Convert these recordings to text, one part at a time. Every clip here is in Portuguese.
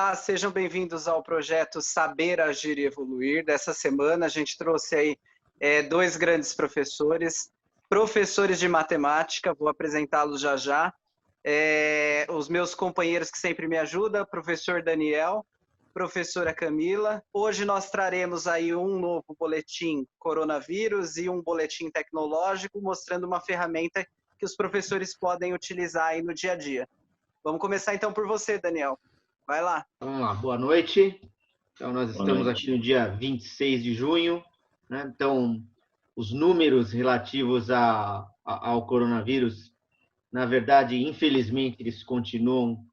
Olá, sejam bem-vindos ao projeto Saber, Agir e Evoluir. Dessa semana a gente trouxe aí dois grandes professores de matemática, vou apresentá-los já já. Os meus companheiros que sempre me ajudam, professor Daniel, professora Camila. Hoje nós traremos aí um novo boletim coronavírus e um boletim tecnológico, mostrando uma ferramenta que os professores podem utilizar aí no dia a dia. Vamos começar então por você, Daniel. Vai lá. Vamos lá, boa noite. Então, nós estamos aqui no dia 26 de junho, né? Então, os números relativos ao coronavírus, na verdade, infelizmente, eles continuam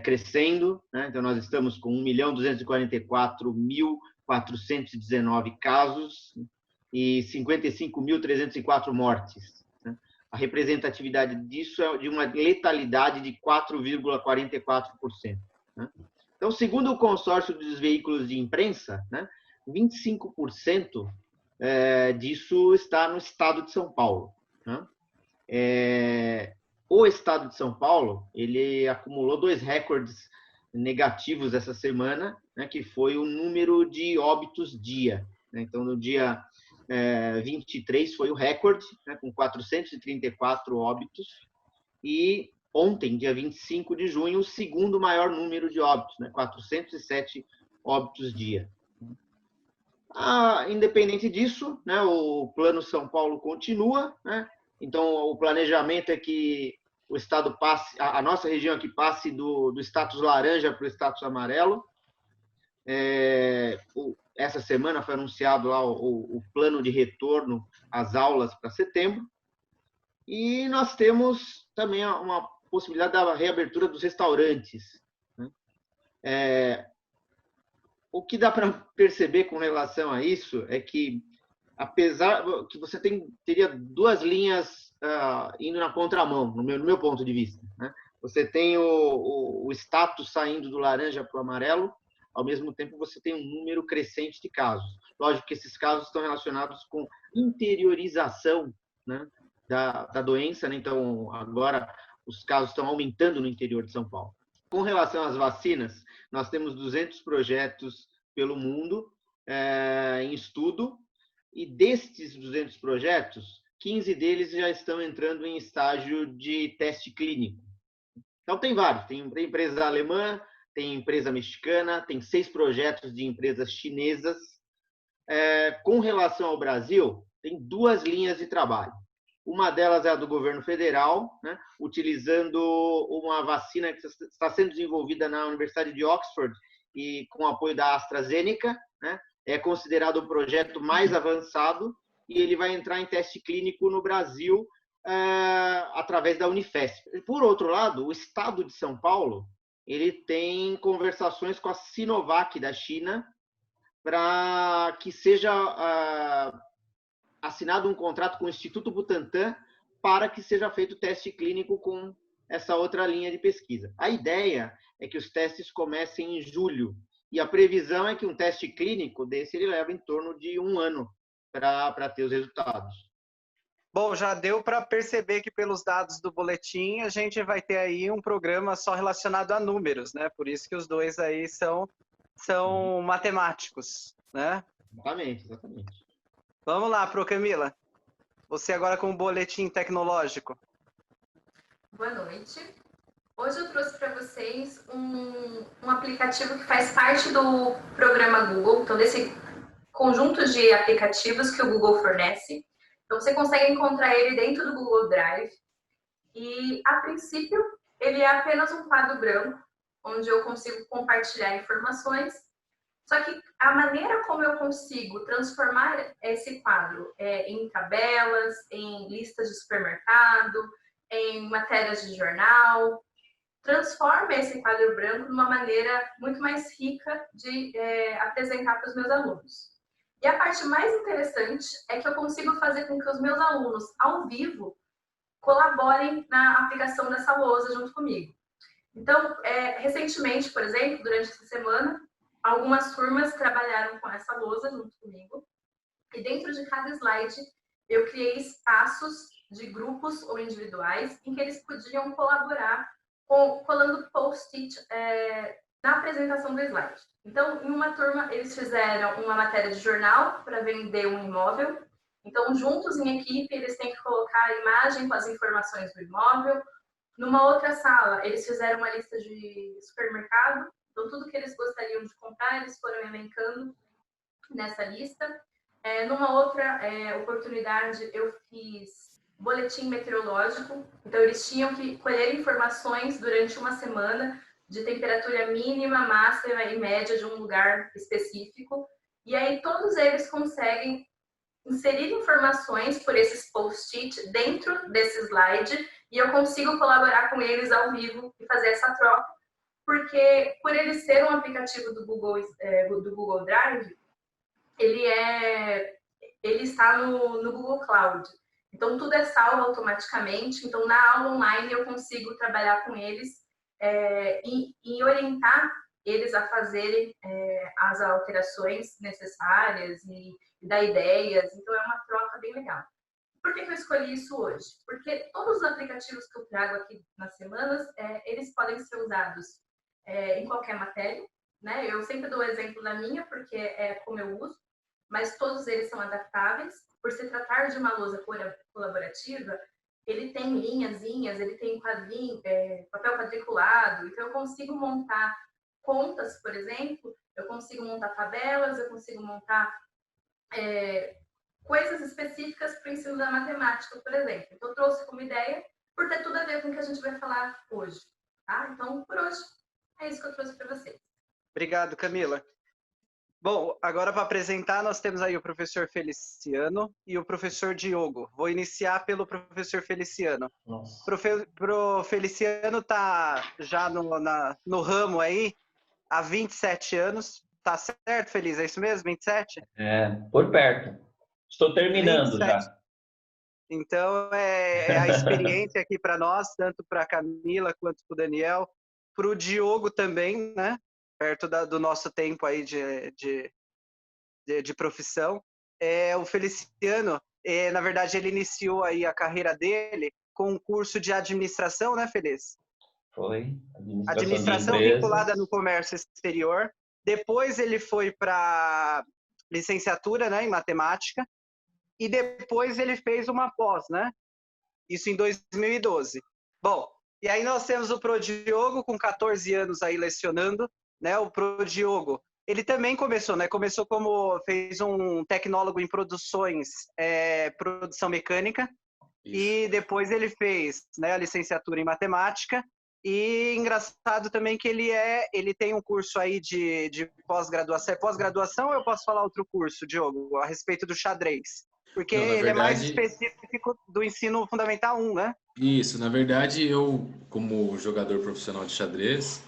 crescendo, né? Então, nós estamos com 1.244.419 casos e 55.304 mortes, né? A representatividade disso é de uma letalidade de 4,44%. Então, segundo o consórcio dos veículos de imprensa, né, 25% disso está no estado de São Paulo, né? O estado de São Paulo, ele acumulou 2 recordes negativos essa semana, né, que foi o número de óbitos dia, né? Então, no dia 23 foi o recorde, né, com 434 óbitos, e ontem, dia 25 de junho, o segundo maior número de óbitos, né? 407 óbitos dia. Independente disso, né, o Plano São Paulo continua, né? Então, o planejamento é que o estado passe, a nossa região aqui passe do status laranja para o status amarelo. Essa semana foi anunciado lá o plano de retorno às aulas para setembro. E nós temos também uma possibilidade da reabertura dos restaurantes, né? O que dá para perceber com relação a isso é que, apesar que você teria 2 linhas indo na contramão, no meu ponto de vista, né? Você tem o status saindo do laranja para o amarelo, ao mesmo tempo você tem um número crescente de casos. Lógico que esses casos estão relacionados com interiorização, né, da doença, né? Então, agora os casos estão aumentando no interior de São Paulo. Com relação às vacinas, nós temos 200 projetos pelo mundo em estudo, e destes 200 projetos, 15 deles já estão entrando em estágio de teste clínico. Então, tem vários. Tem empresa alemã, tem empresa mexicana, tem 6 projetos de empresas chinesas. Com relação ao Brasil, tem 2 linhas de trabalho. Uma delas é a do governo federal, né, utilizando uma vacina que está sendo desenvolvida na Universidade de Oxford e com apoio da AstraZeneca, né? É considerado o projeto mais avançado e ele vai entrar em teste clínico no Brasil através da Unifesp. Por outro lado, o estado de São Paulo, ele tem conversações com a Sinovac da China para que seja assinado um contrato com o Instituto Butantan para que seja feito teste clínico com essa outra linha de pesquisa. A ideia é que os testes comecem em julho, e a previsão é que um teste clínico desse ele leva em torno de 1 ano para ter os resultados. Bom, já deu para perceber que pelos dados do boletim a gente vai ter aí um programa só relacionado a números, né? Por isso que os dois aí são matemáticos, né? Exatamente. Vamos lá, Pro Camila. Você agora com o boletim tecnológico. Boa noite. Hoje eu trouxe para vocês um aplicativo que faz parte do programa Google, então desse conjunto de aplicativos que o Google fornece. Então você consegue encontrar ele dentro do Google Drive. E, a princípio, ele é apenas um quadro branco, onde eu consigo compartilhar informações. Só que a maneira como eu consigo transformar esse quadro em tabelas, em listas de supermercado, em matérias de jornal, transforma esse quadro branco de uma maneira muito mais rica de apresentar para os meus alunos. E a parte mais interessante é que eu consigo fazer com que os meus alunos, ao vivo, colaborem na aplicação dessa lousa junto comigo. Então, recentemente, por exemplo, durante essa semana, algumas turmas trabalharam com essa lousa junto comigo, e dentro de cada slide eu criei espaços de grupos ou individuais em que eles podiam colaborar colando post-it na apresentação do slide. Então, em uma turma, eles fizeram uma matéria de jornal para vender um imóvel. Então, juntos em equipe, eles têm que colocar a imagem com as informações do imóvel. Numa outra sala, eles fizeram uma lista de supermercado. Então, tudo que eles gostariam de comprar, eles foram elencando nessa lista. Numa outra oportunidade, eu fiz boletim meteorológico. Então, eles tinham que colher informações durante uma semana de temperatura mínima, máxima e média de um lugar específico. E aí, todos eles conseguem inserir informações por esses post-it dentro desse slide e eu consigo colaborar com eles ao vivo e fazer essa troca, porque por ele ser um aplicativo do Google Drive, ele está no Google Cloud. Então, tudo é salvo automaticamente. Então, na aula online, eu consigo trabalhar com eles e orientar eles a fazerem as alterações necessárias e dar ideias. Então, é uma troca bem legal. Por que eu escolhi isso hoje? Porque todos os aplicativos que eu trago aqui nas semanas, eles podem ser usados em qualquer matéria, né? Eu sempre dou o exemplo da minha, porque é como eu uso, mas todos eles são adaptáveis. Por se tratar de uma lousa colaborativa, ele tem linhazinhas, ele tem quadrinho, papel quadriculado, então eu consigo montar contas, por exemplo, eu consigo montar tabelas, eu consigo montar coisas específicas para o ensino da matemática, por exemplo. Então, eu trouxe como ideia, por ter tudo a ver com o que a gente vai falar hoje. Tá? Então, por hoje, é isso que eu trouxe para vocês. Obrigado, Camila. Bom, agora para apresentar, nós temos aí o professor Feliciano e o professor Diogo. Vou iniciar pelo professor Feliciano. Pro Feliciano está já no ramo aí há 27 anos. Tá certo, Feliz? É isso mesmo? 27? Por perto. Estou terminando 27. Já. Então, é a experiência aqui para nós, tanto para a Camila quanto para o Daniel, para o Diogo também, né? Perto do nosso tempo aí de profissão. O Feliciano, na verdade, ele iniciou aí a carreira dele com um curso de administração, né, Feliz? Foi. Administração vinculada no comércio exterior. Depois ele foi para licenciatura, né, em matemática. E depois ele fez uma pós, né? Isso em 2012. Bom, e aí nós temos o Pro Diogo com 14 anos aí lecionando, né? O Pro Diogo, ele também começou, né? Fez um tecnólogo em produção mecânica. Isso. E depois ele fez, né, a licenciatura em matemática. E engraçado também que ele tem um curso aí de pós-graduação. É pós-graduação ou eu posso falar outro curso, Diogo, a respeito do xadrez? Porque não, ele é mais específico do ensino fundamental 1, né? Isso, na verdade, eu, como jogador profissional de xadrez,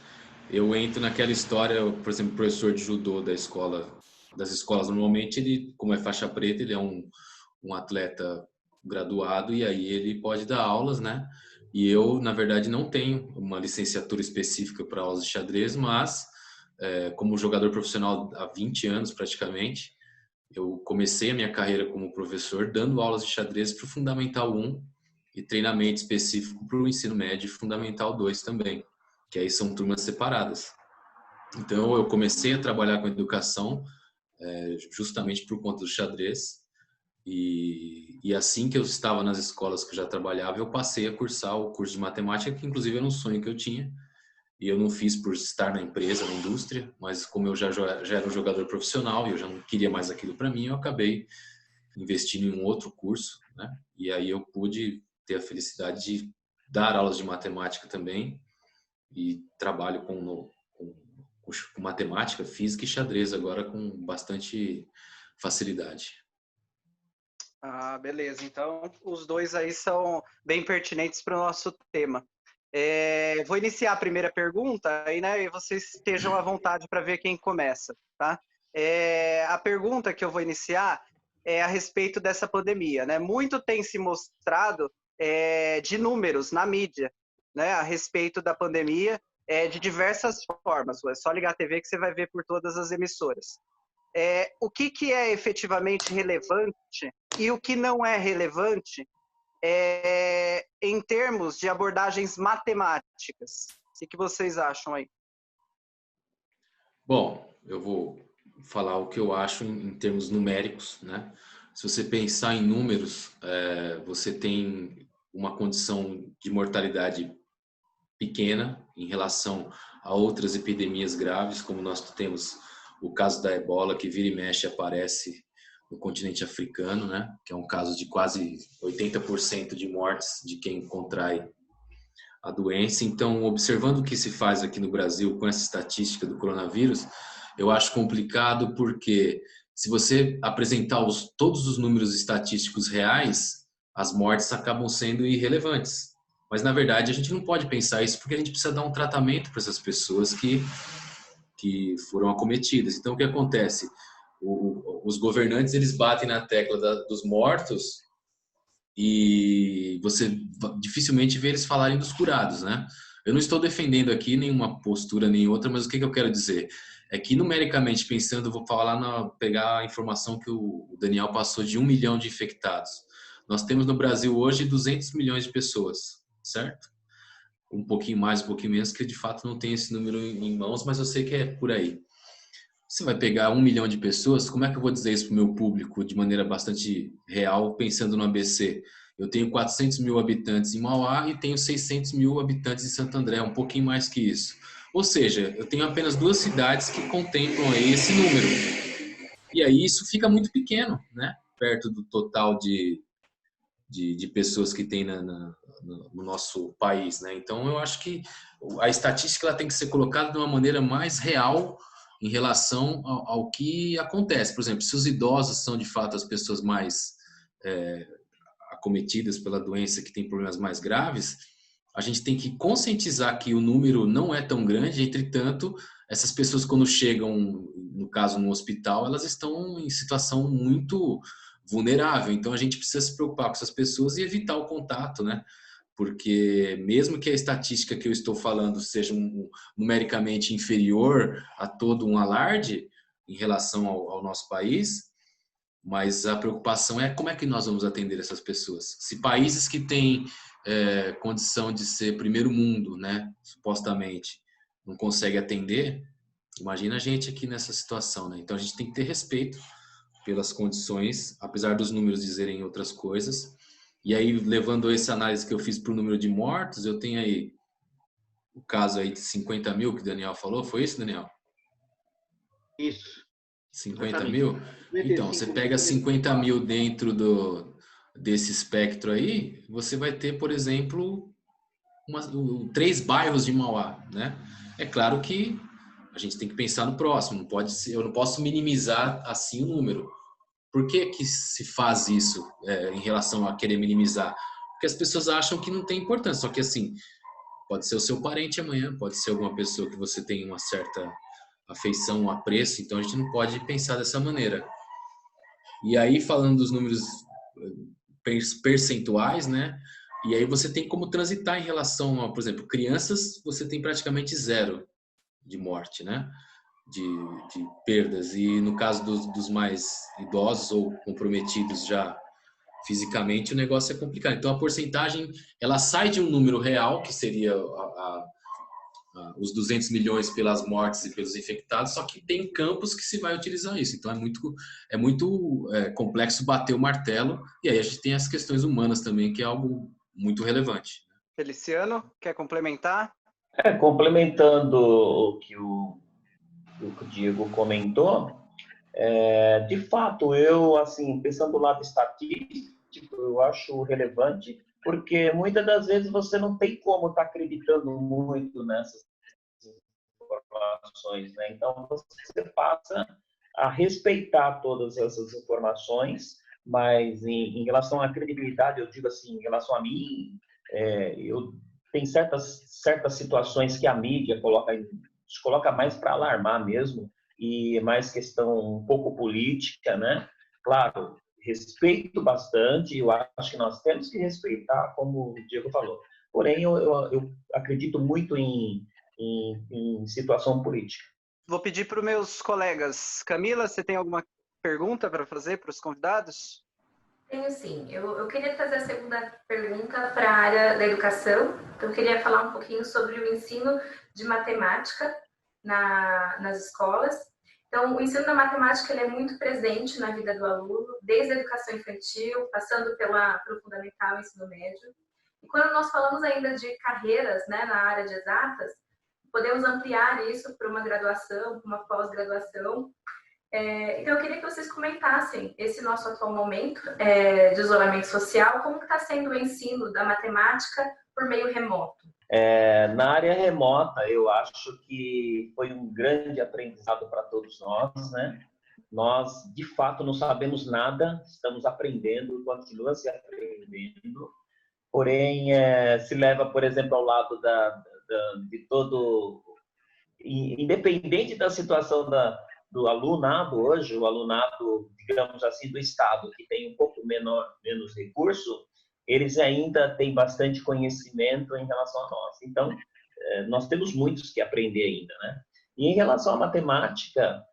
eu entro naquela história, por exemplo, o professor de judô das escolas, normalmente, ele, como é faixa preta, ele é um atleta graduado e aí ele pode dar aulas, né? E eu, na verdade, não tenho uma licenciatura específica para aulas de xadrez, mas como jogador profissional há 20 anos praticamente, eu comecei a minha carreira como professor dando aulas de xadrez para o Fundamental 1 e treinamento específico para o ensino médio e Fundamental 2 também, que aí são turmas separadas. Então, eu comecei a trabalhar com educação justamente por conta do xadrez e assim que eu estava nas escolas que eu já trabalhava, eu passei a cursar o curso de matemática, que inclusive era um sonho que eu tinha. E eu não fiz por estar na empresa, na indústria, mas como eu já era um jogador profissional e eu já não queria mais aquilo para mim, eu acabei investindo em um outro curso, né? E aí eu pude ter a felicidade de dar aulas de matemática também e trabalho com matemática, física e xadrez agora com bastante facilidade. Ah, beleza. Então, os dois aí são bem pertinentes para o nosso tema. Vou iniciar a primeira pergunta aí, né, e vocês estejam à vontade para ver quem começa, tá? A pergunta que eu vou iniciar é a respeito dessa pandemia, né? Muito tem se mostrado de números na mídia, né, a respeito da pandemia, de diversas formas. É só ligar a TV que você vai ver por todas as emissoras. O que é efetivamente relevante e o que não é relevante em termos de abordagens matemáticas. O que vocês acham aí? Bom, eu vou falar o que eu acho em termos numéricos, né? Se você pensar em números, você tem uma condição de mortalidade pequena em relação a outras epidemias graves, como nós temos o caso da ebola, que vira e mexe aparece no continente africano, né? Que é um caso de quase 80% de mortes de quem contrai a doença. Então, observando o que se faz aqui no Brasil com essa estatística do coronavírus, eu acho complicado porque se você apresentar todos os números estatísticos reais, as mortes acabam sendo irrelevantes. Mas, na verdade, a gente não pode pensar isso porque a gente precisa dar um tratamento para essas pessoas que foram acometidas. Então, o que acontece? Os governantes, eles batem na tecla dos mortos e você dificilmente vê eles falarem dos curados, né? Eu não estou defendendo aqui nenhuma postura nem outra, mas o que eu quero dizer é que, numericamente pensando, eu vou pegar a informação que o Daniel passou de 1 milhão de infectados. Nós temos no Brasil hoje 200 milhões de pessoas, certo? Um pouquinho mais, um pouquinho menos, que de fato não tem esse número em mãos, mas eu sei que é por aí. Você vai pegar 1 milhão de pessoas, como é que eu vou dizer isso para o meu público de maneira bastante real, pensando no ABC? Eu tenho 400 mil habitantes em Mauá e tenho 600 mil habitantes em Santo André, um pouquinho mais que isso. Ou seja, eu tenho apenas 2 cidades que contemplam aí esse número. E aí isso fica muito pequeno, né? Perto do total de pessoas que tem no nosso país, né? Então, eu acho que a estatística ela tem que ser colocada de uma maneira mais real em relação ao que acontece. Por exemplo, se os idosos são, de fato, as pessoas mais acometidas pela doença, que tem problemas mais graves, a gente tem que conscientizar que o número não é tão grande, entretanto, essas pessoas quando chegam, no caso, no hospital, elas estão em situação muito vulnerável. Então, a gente precisa se preocupar com essas pessoas e evitar o contato, né? Porque mesmo que a estatística que eu estou falando seja numericamente inferior a todo um alarde em relação ao nosso país, mas a preocupação é como é que nós vamos atender essas pessoas. Se países que têm condição de ser primeiro mundo, né, supostamente, não conseguem atender, imagina a gente aqui nessa situação, né? Então a gente tem que ter respeito pelas condições, apesar dos números dizerem outras coisas. E aí, levando essa análise que eu fiz para o número de mortos, eu tenho aí o caso aí de 50 mil que o Daniel falou. Foi isso, Daniel? Isso. 50 mil? Então, você pega 50 mil dentro desse espectro aí, você vai ter, por exemplo, 3 bairros de Mauá, né? É claro que a gente tem que pensar no próximo, não pode ser, eu não posso minimizar assim o número. Por que que se faz isso em relação a querer minimizar? Porque as pessoas acham que não tem importância, só que assim, pode ser o seu parente amanhã, pode ser alguma pessoa que você tem uma certa afeição, um apreço, então a gente não pode pensar dessa maneira. E aí, falando dos números percentuais, né? E aí você tem como transitar em relação a, por exemplo, crianças, você tem praticamente 0 de morte, né? De perdas. E no caso dos mais idosos ou comprometidos já fisicamente, o negócio é complicado. Então, a porcentagem, ela sai de um número real, que seria os 200 milhões pelas mortes e pelos infectados, só que tem campos que se vai utilizar isso. Então, é muito complexo bater o martelo. E aí a gente tem as questões humanas também, que é algo muito relevante. Feliciano, quer complementar? Complementando o que o Diego comentou, de fato, eu, assim, pensando do lado estatístico, eu acho relevante, porque muitas das vezes você não tem como estar acreditando muito nessas informações, né? Então, você passa a respeitar todas essas informações, mas em relação à credibilidade, eu digo assim, em relação a mim, eu tem certas situações que a mídia coloca mais para alarmar mesmo, e mais questão um pouco política, né? Claro, respeito bastante, eu acho que nós temos que respeitar, como o Diego falou. Porém, eu acredito muito em situação política. Vou pedir para os meus colegas. Camila, você tem alguma pergunta para fazer para os convidados? Tenho sim. Eu queria fazer a segunda pergunta para a área da educação. Então, eu queria falar um pouquinho sobre o ensino de matemática nas escolas. Então, o ensino da matemática ele é muito presente na vida do aluno, desde a educação infantil, passando pelo fundamental e ensino médio. E quando nós falamos ainda de carreiras, né, na área de exatas, podemos ampliar isso para uma graduação, para uma pós-graduação. Então, eu queria que vocês comentassem esse nosso atual momento de isolamento social, como está sendo o ensino da matemática por meio remoto. Na área remota, eu acho que foi um grande aprendizado para todos nós, né? Nós, de fato, não sabemos nada, estamos aprendendo, continua se aprendendo, porém, se leva, por exemplo, ao lado de todo... Independente da situação do alunado hoje, o alunado, digamos assim, do Estado, que tem um pouco menos recurso, eles ainda têm bastante conhecimento em relação a nós. Então, nós temos muitos que aprender ainda, né? E em relação à matemática,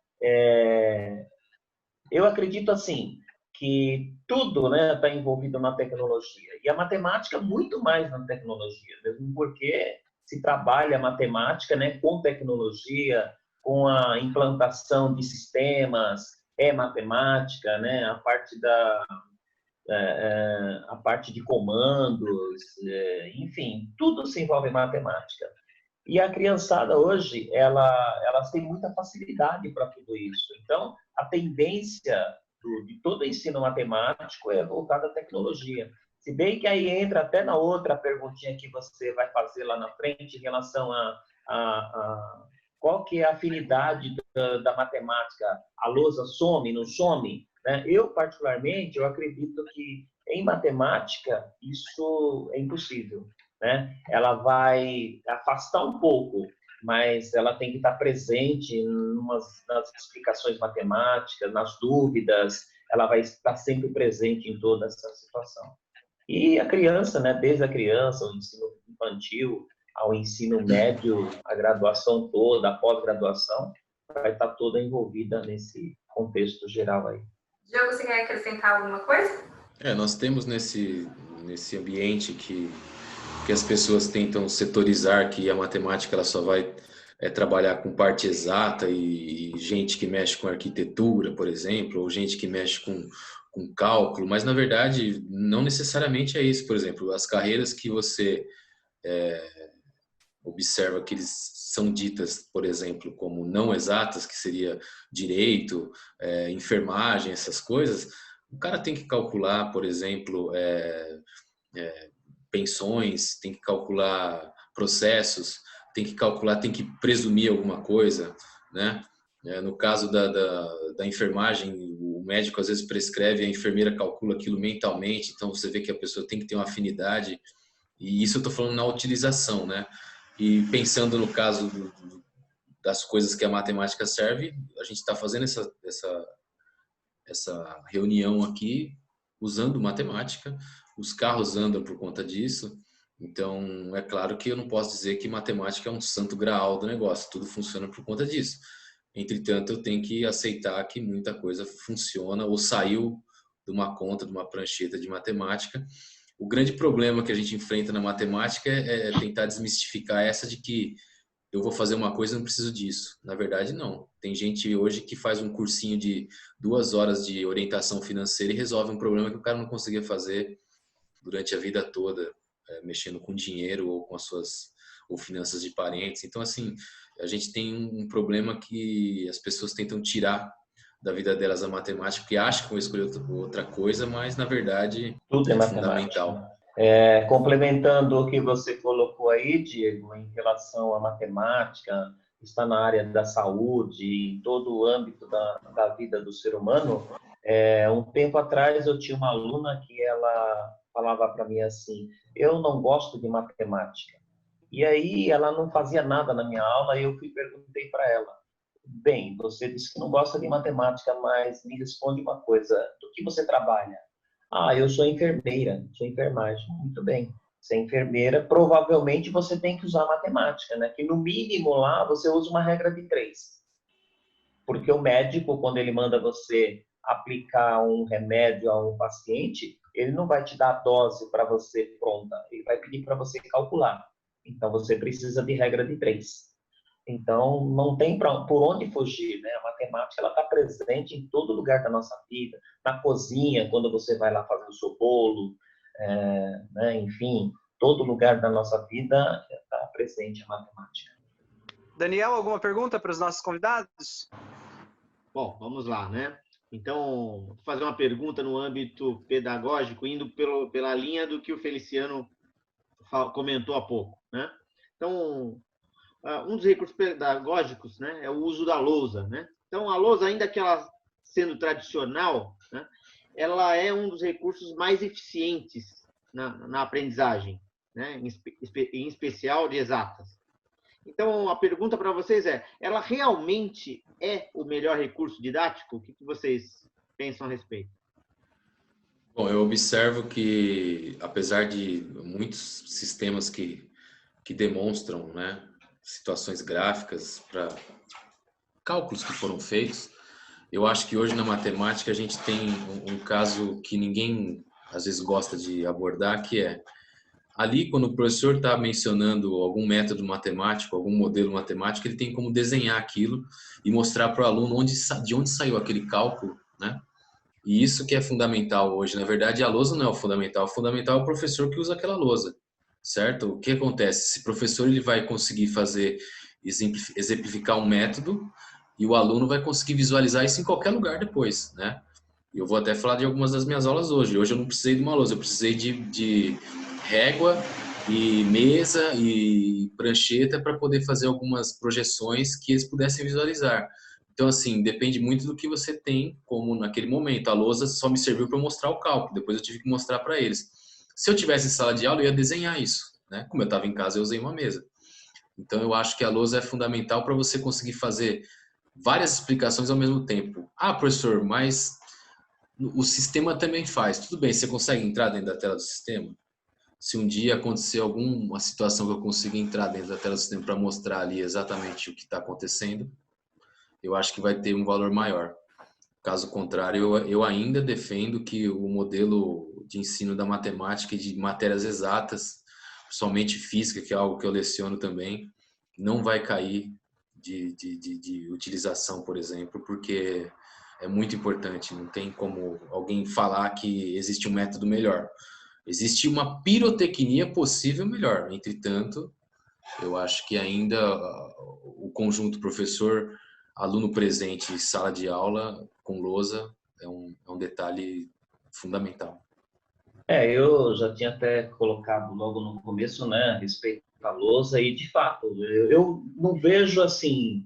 eu acredito assim, que tudo, né, está envolvido na tecnologia. E a matemática muito mais na tecnologia, mesmo porque se trabalha matemática, né, com tecnologia, com a implantação de sistemas, matemática, né, a parte de comandos, enfim, tudo se envolve em matemática. E a criançada hoje, elas têm muita facilidade para tudo isso. Então, a tendência de todo o ensino matemático é voltada à tecnologia. Se bem que aí entra até na outra perguntinha que você vai fazer lá na frente em relação a qual que é a afinidade da matemática. A lousa some, não some? Né? Eu, particularmente, eu acredito que em matemática isso é impossível. Né? Ela vai afastar um pouco, mas ela tem que estar presente nas explicações matemáticas, nas dúvidas, ela vai estar sempre presente em toda essa situação. E a criança, né, desde a criança, o ensino infantil, ao ensino médio, a graduação toda, a pós-graduação, vai estar toda envolvida nesse contexto geral aí. Diogo, você quer acrescentar alguma coisa? Nós temos nesse ambiente que as pessoas tentam setorizar que a matemática ela só vai trabalhar com parte exata e gente que mexe com arquitetura, por exemplo, ou gente que mexe com cálculo, mas na verdade não necessariamente é isso. Por exemplo, as carreiras que você observa que eles são ditas, por exemplo, como não exatas, que seria direito, enfermagem, essas coisas, o cara tem que calcular, por exemplo, pensões, tem que calcular processos, tem que presumir alguma coisa, né? No caso da enfermagem, o médico às vezes prescreve, a enfermeira calcula aquilo mentalmente, então você vê que a pessoa tem que ter uma afinidade, e isso eu estou falando na utilização, né? E pensando no caso das coisas que a matemática serve, a gente está fazendo essa reunião aqui usando matemática, os carros andam por conta disso, então é claro que eu não posso dizer que matemática é um santo graal do negócio, tudo funciona por conta disso. Entretanto, eu tenho que aceitar que muita coisa funciona ou saiu de uma conta, de uma prancheta de matemática. O grande problema que a gente enfrenta na matemática é tentar desmistificar essa de que eu vou fazer uma coisa e não preciso disso. Na verdade, não. Tem gente hoje que faz um cursinho de 2 horas de orientação financeira e resolve um problema que o cara não conseguia fazer durante a vida toda, mexendo com dinheiro ou com ou finanças de parentes. Então, assim, a gente tem um problema que as pessoas tentam tirar da vida delas a matemática, porque acham que vão escolher outra coisa, mas, na verdade, tudo é fundamental. Complementando o que você colocou aí, Diego, em relação à matemática, está na área da saúde, em todo o âmbito da vida do ser humano. Um tempo atrás eu tinha uma aluna que ela falava para mim assim, eu não gosto de matemática. E aí ela não fazia nada na minha aula e eu perguntei para ela, bem, você disse que não gosta de matemática, mas me responde uma coisa, do que você trabalha? Eu sou enfermeira, sou enfermagem. Muito bem. Você é enfermeira, provavelmente você tem que usar matemática, né? Que no mínimo lá você usa uma regra de 3. Porque o médico, quando ele manda você aplicar um remédio a um paciente, ele não vai te dar a dose para você pronta, ele vai pedir para você calcular. Então você precisa de regra de 3. Então, não tem por onde fugir, né? A matemática, ela está presente em todo lugar da nossa vida, na cozinha, quando você vai lá fazer o seu bolo, né? Enfim, todo lugar da nossa vida está presente a matemática. Daniel, alguma pergunta para os nossos convidados? Bom, vamos lá, né? Então, vou fazer uma pergunta no âmbito pedagógico, indo pela linha do que o Feliciano comentou há pouco, né? Então, um dos recursos pedagógicos, né, é o uso da lousa, né? Então, a lousa, ainda que ela sendo tradicional, né, ela é um dos recursos mais eficientes na aprendizagem, né, em especial de exatas. Então, a pergunta para vocês é, ela realmente é o melhor recurso didático? O que vocês pensam a respeito? Bom, eu observo que, apesar de muitos sistemas que demonstram, né, situações gráficas para cálculos que foram feitos, eu acho que hoje na matemática a gente tem um caso que ninguém às vezes gosta de abordar, que é ali quando o professor está mencionando algum método matemático, algum modelo matemático, ele tem como desenhar aquilo e mostrar para o aluno de onde saiu aquele cálculo, né? E isso que é fundamental hoje. Na verdade, a lousa não é o fundamental é o professor que usa aquela lousa, certo? O que acontece? Esse professor ele vai conseguir exemplificar um método e o aluno vai conseguir visualizar isso em qualquer lugar depois, né? E eu vou até falar de algumas das minhas aulas hoje. Hoje eu não precisei de uma lousa, eu precisei de régua e mesa e prancheta para poder fazer algumas projeções que eles pudessem visualizar. Então, assim, depende muito do que você tem como naquele momento. A lousa só me serviu para mostrar o cálculo, depois eu tive que mostrar para eles. Se eu tivesse em sala de aula, eu ia desenhar isso, né? Como eu estava em casa, eu usei uma mesa. Então, eu acho que a lousa é fundamental para você conseguir fazer várias explicações ao mesmo tempo. Ah, professor, mas o sistema também faz. Tudo bem, você consegue entrar dentro da tela do sistema? Se um dia acontecer alguma situação que eu consiga entrar dentro da tela do sistema para mostrar ali exatamente o que está acontecendo, eu acho que vai ter um valor maior. Caso contrário, eu ainda defendo que o modelo de ensino da matemática e de matérias exatas, principalmente física, que é algo que eu leciono também, não vai cair de utilização, por exemplo, porque é muito importante. Não tem como alguém falar que existe um método melhor. Existe uma pirotecnia possível melhor. Entretanto, eu acho que ainda o conjunto professor, aluno presente, sala de aula com lousa é um detalhe fundamental. Eu já tinha até colocado logo no começo, né, a respeito da lousa, e de fato, eu não vejo assim,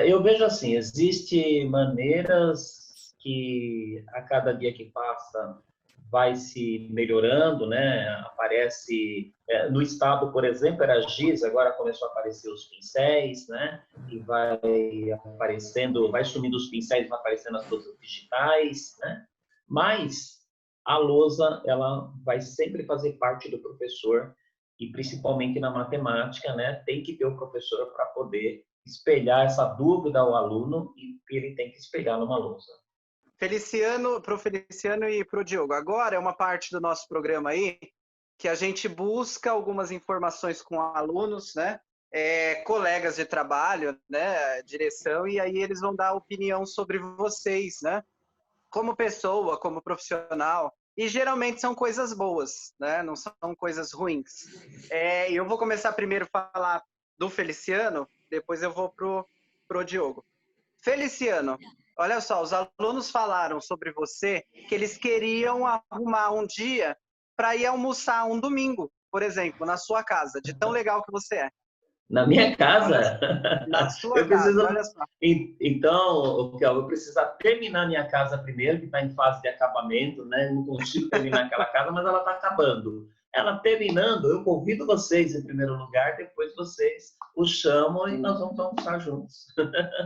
eu vejo assim, existem maneiras que a cada dia que passa vai se melhorando, né, aparece, no estado, por exemplo, era giz, agora começou a aparecer os pincéis, né, e vai aparecendo, vai sumindo os pincéis, vai aparecendo as coisas digitais, né, mas a lousa, ela vai sempre fazer parte do professor e principalmente na matemática, né? Tem que ter o professor para poder espelhar essa dúvida ao aluno e ele tem que espelhar numa lousa. Feliciano, pro Feliciano e pro Diogo, agora é uma parte do nosso programa aí que a gente busca algumas informações com alunos, né? Colegas de trabalho, né? Direção, e aí eles vão dar opinião sobre vocês, né? Como pessoa, como profissional, e geralmente são coisas boas, né? Não são coisas ruins. Eu vou começar primeiro a falar do Feliciano, depois eu vou pro Diogo. Feliciano, olha só, os alunos falaram sobre você que eles queriam arrumar um dia para ir almoçar um domingo, por exemplo, na sua casa, de tão legal que você é. Na minha casa? Na sua casa, olha só. Então, eu preciso terminar minha casa primeiro, que está em fase de acabamento, né? Não consigo terminar aquela casa, mas ela está acabando. Ela terminando, eu convido vocês em primeiro lugar, depois vocês os chamam e nós vamos almoçar juntos.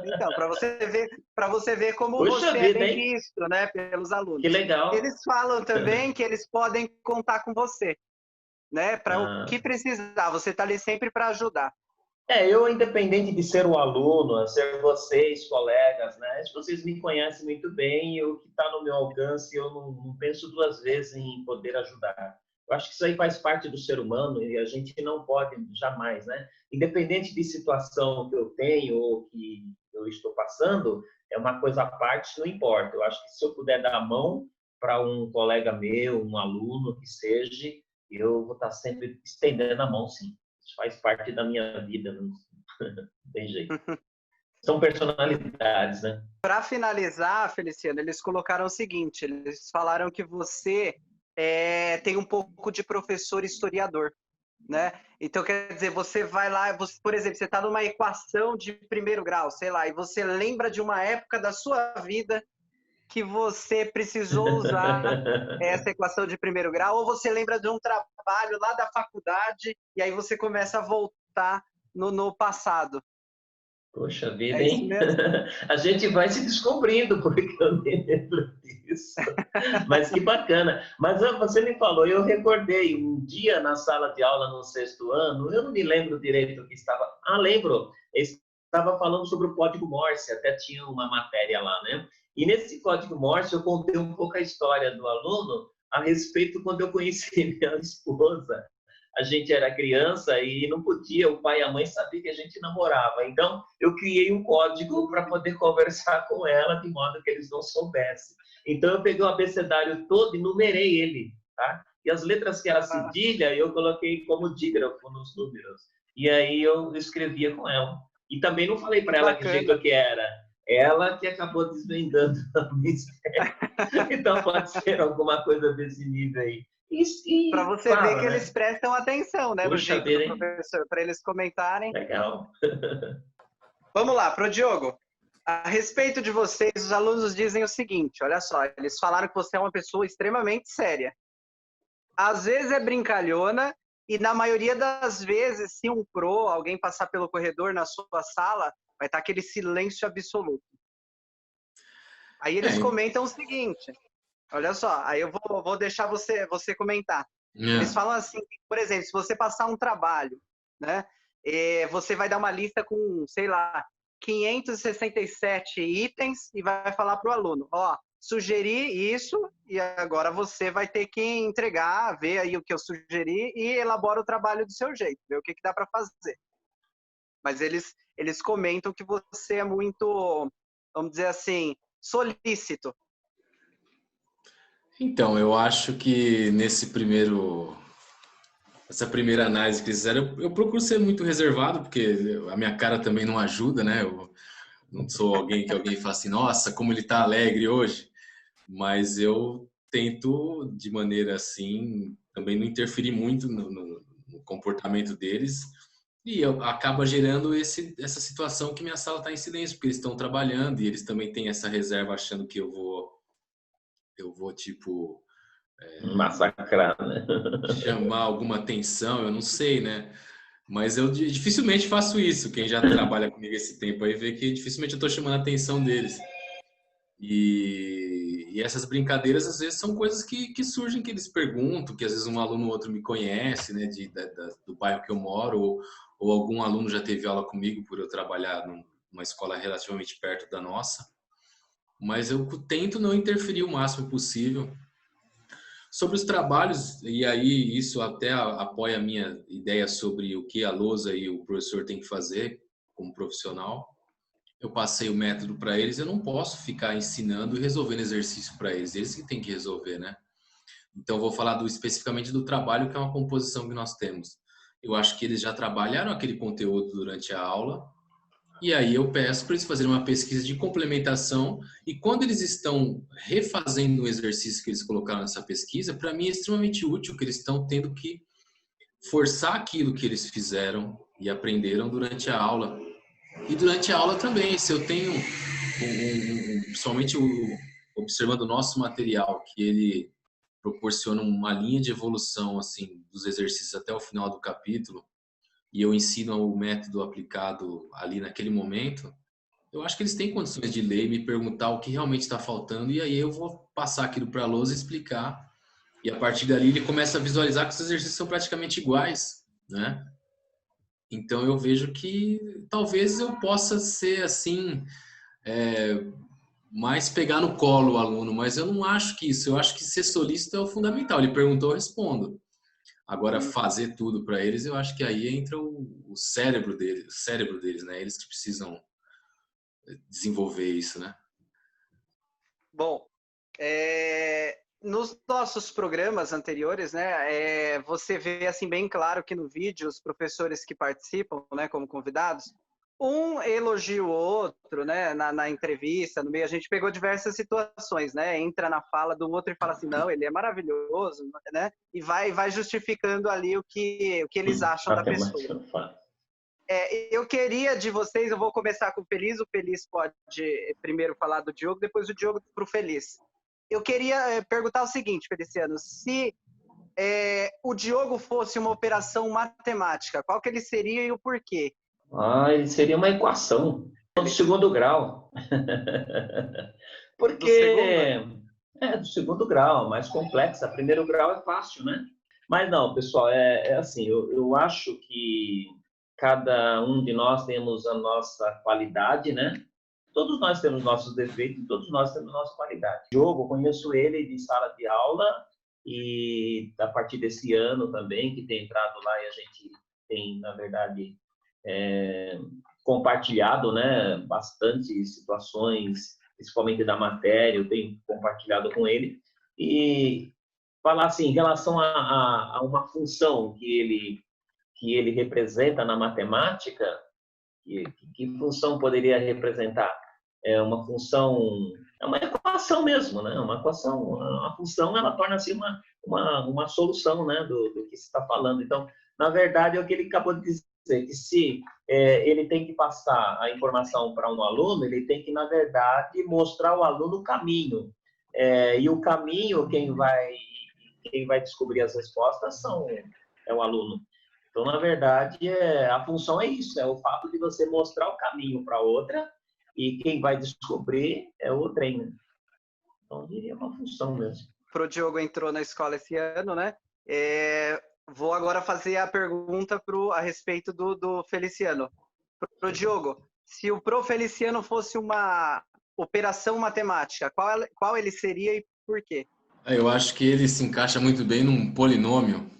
Então, para você ver como Puxa você vida, é bem visto, né, pelos alunos. Que legal. Eles falam também que eles podem contar com você, né, para o que precisar. Você está ali sempre para ajudar. Eu, independente de ser o aluno, ser vocês, colegas, né? Vocês me conhecem muito bem e o que está no meu alcance, eu não penso duas vezes em poder ajudar. Eu acho que isso aí faz parte do ser humano e a gente não pode jamais, né? Independente de situação que eu tenho ou que eu estou passando, é uma coisa à parte, não importa. Eu acho que se eu puder dar a mão para um colega meu, um aluno que seja, eu vou estar sempre estendendo a mão, sim. Isso faz parte da minha vida, não tem jeito. São personalidades, né? Para finalizar, Feliciano, eles colocaram o seguinte, eles falaram que você tem um pouco de professor historiador, né? Então, quer dizer, você vai lá, você, por exemplo, você está numa equação de primeiro grau, sei lá, e você lembra de uma época da sua vida que você precisou usar essa equação de primeiro grau, ou você lembra de um trabalho lá da faculdade e aí você começa a voltar no passado. Poxa vida, É isso hein? mesmo? A gente vai se descobrindo, porque eu nem lembro disso. Mas que bacana. Mas você me falou, eu recordei um dia na sala de aula no 6º ano, eu não me lembro direito o que estava... Ah, lembro! Estava falando sobre o código Morse, até tinha uma matéria lá, né? E nesse código Morse eu contei um pouco a história do aluno a respeito quando eu conheci minha esposa. A gente era criança e não podia, o pai e a mãe sabiam que a gente namorava. Então, eu criei um código para poder conversar com ela, de modo que eles não soubessem. Então, eu peguei o abecedário todo e numerei ele, tá? E as letras que era cedilha, eu coloquei como dígrafo nos números. E aí eu escrevia com ela. E também não falei para ela que jeito que era. Ela que acabou desvendando a mistério. Então, pode ser alguma coisa desse nível aí. Para você ver que eles prestam atenção, né, no jeito do professor, para eles comentarem. Legal. Vamos lá, pro Diogo. A respeito de vocês, os alunos dizem o seguinte, olha só, eles falaram que você é uma pessoa extremamente séria. Às vezes é brincalhona e na maioria das vezes, se um pro, alguém passar pelo corredor na sua sala, vai estar aquele silêncio absoluto. Aí eles comentam o seguinte... Olha só, aí eu vou deixar você comentar. Eles falam assim, por exemplo, se você passar um trabalho, né, você vai dar uma lista com, sei lá, 567 itens e vai falar para o aluno, ó, sugeri isso e agora você vai ter que entregar, ver aí o que eu sugeri e elabora o trabalho do seu jeito, ver o que dá para fazer. Mas eles comentam que você é muito, vamos dizer assim, solícito. Então, eu acho que essa primeira análise que eles fizeram, eu procuro ser muito reservado, porque a minha cara também não ajuda, né? Eu não sou alguém que alguém fala assim, nossa, como ele tá alegre hoje. Mas eu tento, de maneira assim, também não interferir muito no comportamento deles. E acaba gerando essa situação que minha sala está em silêncio, porque eles estão trabalhando e eles também têm essa reserva achando que eu vou tipo... massacrar, né? chamar alguma atenção, eu não sei, né? Mas eu dificilmente faço isso. Quem já trabalha comigo esse tempo aí vê que dificilmente eu estou chamando a atenção deles. E essas brincadeiras, às vezes, são coisas que surgem, que eles perguntam, que às vezes um aluno ou outro me conhece, né? Do bairro que eu moro, ou algum aluno já teve aula comigo por eu trabalhar numa escola relativamente perto da nossa. Mas eu tento não interferir o máximo possível. Sobre os trabalhos, e aí isso até apoia a minha ideia sobre o que a lousa e o professor têm que fazer como profissional. Eu passei o método para eles, eu não posso ficar ensinando e resolvendo exercício para eles, eles que têm que resolver, né? Então, eu vou falar especificamente do trabalho, que é uma composição que nós temos. Eu acho que eles já trabalharam aquele conteúdo durante a aula, e aí eu peço para eles fazerem uma pesquisa de complementação, e quando eles estão refazendo o exercício que eles colocaram nessa pesquisa, para mim é extremamente útil que eles estão tendo que forçar aquilo que eles fizeram e aprenderam durante a aula. E durante a aula também, se eu tenho, principalmente observando o nosso material, que ele proporciona uma linha de evolução assim dos exercícios até o final do capítulo, e eu ensino o método aplicado ali naquele momento, eu acho que eles têm condições de ler e me perguntar o que realmente está faltando, e aí eu vou passar aquilo para a lousa e explicar. E a partir dali ele começa a visualizar que os exercícios são praticamente iguais, né? Então eu vejo que talvez eu possa ser assim, mais pegar no colo o aluno, mas eu não acho que isso. Eu acho que ser solícito é o fundamental. Ele perguntou, eu respondo. Agora, fazer tudo para eles, eu acho que aí entra o cérebro deles, né? Eles que precisam desenvolver isso, né? Bom, nos nossos programas anteriores, né, você vê assim bem claro que no vídeo os professores que participam, né, como convidados, um elogia o outro, né, na entrevista, no meio, a gente pegou diversas situações, né, entra na fala do outro e fala assim, não, ele é maravilhoso, né, e vai justificando ali o que eles acham da pessoa. Eu queria de vocês, eu vou começar com o Feliz pode primeiro falar do Diogo, depois o Diogo para o Feliz. Eu queria perguntar o seguinte, Feliciano, se o Diogo fosse uma operação matemática, qual que ele seria e o porquê? Ele seria uma equação do segundo grau. Porque do segundo grau, mais complexa. Primeiro grau é fácil, né? Mas não, pessoal, assim, eu acho que cada um de nós temos a nossa qualidade, né? Todos nós temos nossos defeitos, todos nós temos nossa qualidade. O Diogo, eu conheço ele de sala de aula e a partir desse ano também, que tem entrado lá e a gente tem, na verdade, compartilhado, né, bastante situações, principalmente da matéria, eu tenho compartilhado com ele, e falar assim, em relação a uma função que ele representa na matemática, que função poderia representar? É uma função, é uma equação mesmo, né? Uma equação, a função, ela torna-se uma solução, né, do que se está falando. Então, na verdade, é o que ele acabou de dizer, que se ele tem que passar a informação para um aluno, ele tem que, na verdade, mostrar ao aluno o caminho. E o caminho, quem vai descobrir as respostas é o aluno. Então, na verdade, a função é isso, é o fato de você mostrar o caminho para outra e quem vai descobrir é o treino. Então, eu diria uma função mesmo. Pro Diogo entrou na escola esse ano, né? Vou agora fazer a pergunta a respeito do Feliciano. Pro Diogo, se o Pro Feliciano fosse uma operação matemática, qual ele seria e por quê? Eu acho que ele se encaixa muito bem num polinômio,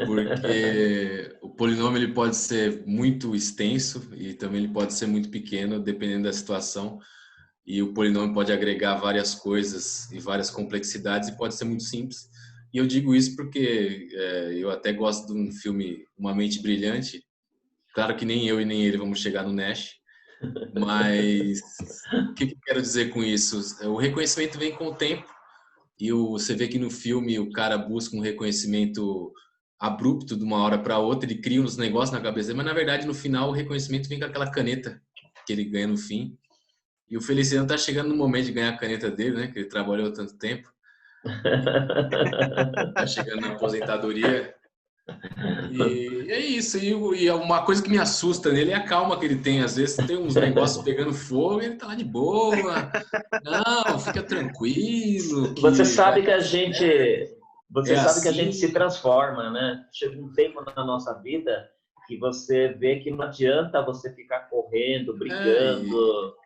porque o polinômio ele pode ser muito extenso e também ele pode ser muito pequeno, dependendo da situação. E o polinômio pode agregar várias coisas e várias complexidades e pode ser muito simples. E eu digo isso porque eu até gosto de um filme Uma Mente Brilhante. Claro que nem eu e nem ele vamos chegar no Nash, mas o que eu quero dizer com isso? O reconhecimento vem com o tempo e você vê que no filme o cara busca um reconhecimento abrupto de uma hora para outra, ele cria uns negócios na cabeça dele, mas na verdade no final o reconhecimento vem com aquela caneta que ele ganha no fim. E o Feliciano está chegando no momento de ganhar a caneta dele, né? Que ele trabalhou tanto tempo. Está chegando na aposentadoria. E é isso. E uma coisa que me assusta nele é a calma que ele tem. Às vezes tem uns negócios pegando fogo e ele tá lá de boa. Não, fica tranquilo. Você sabe que a gente... Você sabe assim. que a gente se transforma, né? Chega um tempo na nossa vida que você vê que não adianta você ficar correndo, brigando...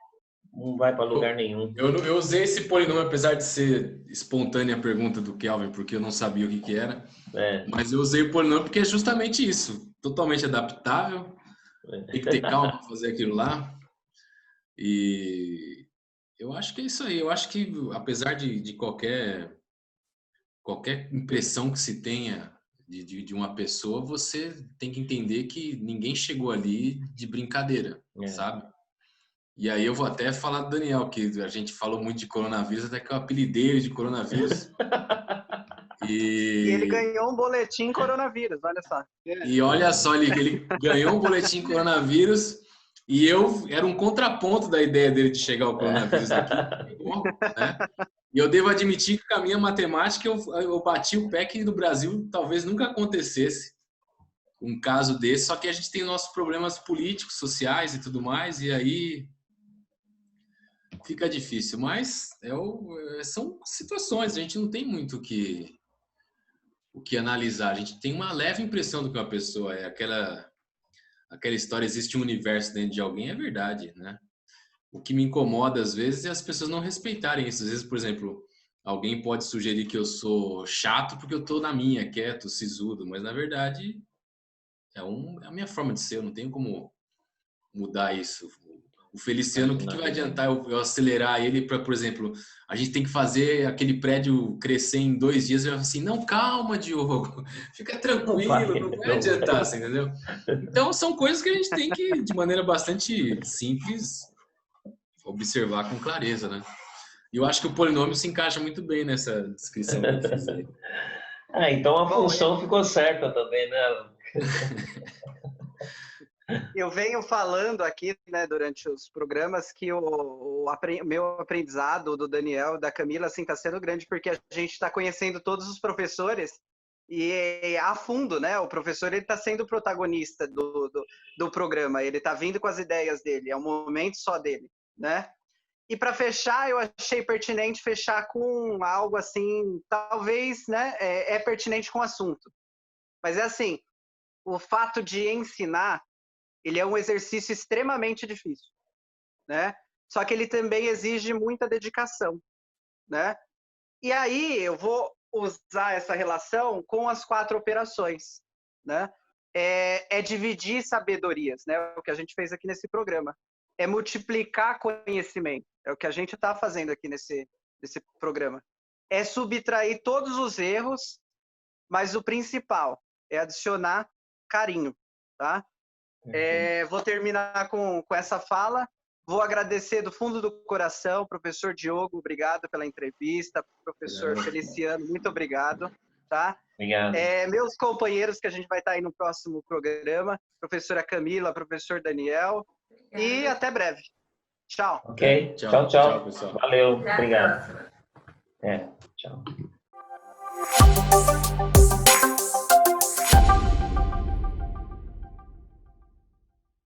Não vai para lugar nenhum. Eu usei esse polinômio, apesar de ser espontânea a pergunta do Kelvin, porque eu não sabia o que era. Mas eu usei o polinômio porque é justamente isso. Totalmente adaptável. Tem que ter calma para fazer aquilo lá. E eu acho que é isso aí. Eu acho que, apesar de qualquer impressão que se tenha de uma pessoa, você tem que entender que ninguém chegou ali de brincadeira, sabe? E aí eu vou até falar do Daniel, que a gente falou muito de coronavírus, até que eu apelidei ele de coronavírus. E ele ganhou um boletim coronavírus, olha só. E olha só, ele ganhou um boletim coronavírus e eu era um contraponto da ideia dele de chegar ao coronavírus aqui. Né? E eu devo admitir que com a minha matemática eu bati o pé que no Brasil talvez nunca acontecesse um caso desse, só que a gente tem nossos problemas políticos, sociais e tudo mais, e aí... fica difícil, mas são situações, a gente não tem muito o que analisar, a gente tem uma leve impressão do que uma pessoa é, aquela história, existe um universo dentro de alguém, é verdade, né? O que me incomoda às vezes é as pessoas não respeitarem isso, às vezes, por exemplo, alguém pode sugerir que eu sou chato porque eu estou na minha, quieto, sisudo, mas na verdade é a minha forma de ser, eu não tenho como mudar isso. O Feliciano, o que vai adiantar eu acelerar ele para, por exemplo, a gente tem que fazer aquele prédio crescer em 2 dias, eu falo assim, não, calma, Diogo, fica tranquilo, não vai adiantar, assim, entendeu? Então, são coisas que a gente tem que, de maneira bastante simples, observar com clareza, né? E eu acho que o polinômio se encaixa muito bem nessa descrição que eu fiz aí. Então a função ficou certa também, né? Eu venho falando aqui, né, durante os programas, que o meu aprendizado do Daniel, da Camila, assim, está sendo grande, porque a gente está conhecendo todos os professores e a fundo, né? O professor, ele está sendo o protagonista do programa, ele está vindo com as ideias dele, é um momento só dele, né? E para fechar, eu achei pertinente fechar com algo assim, talvez, né, é pertinente com o assunto. Mas é assim, o fato de ensinar, ele é um exercício extremamente difícil, né? Só que ele também exige muita dedicação, né? E aí eu vou usar essa relação com as 4 operações, né? É dividir sabedorias, né? O que a gente fez aqui nesse programa. É multiplicar conhecimento. É o que a gente está fazendo aqui nesse programa. É subtrair todos os erros, mas o principal é adicionar carinho, tá? Vou terminar com essa fala. Vou agradecer do fundo do coração, professor Diogo, obrigado pela entrevista. Professor Feliciano, muito obrigado. Tá? Obrigado. Meus companheiros, que a gente vai estar aí no próximo programa, professora Camila, professor Daniel, e até breve. Tchau. Ok, tchau, pessoal. Valeu, obrigado. Tchau.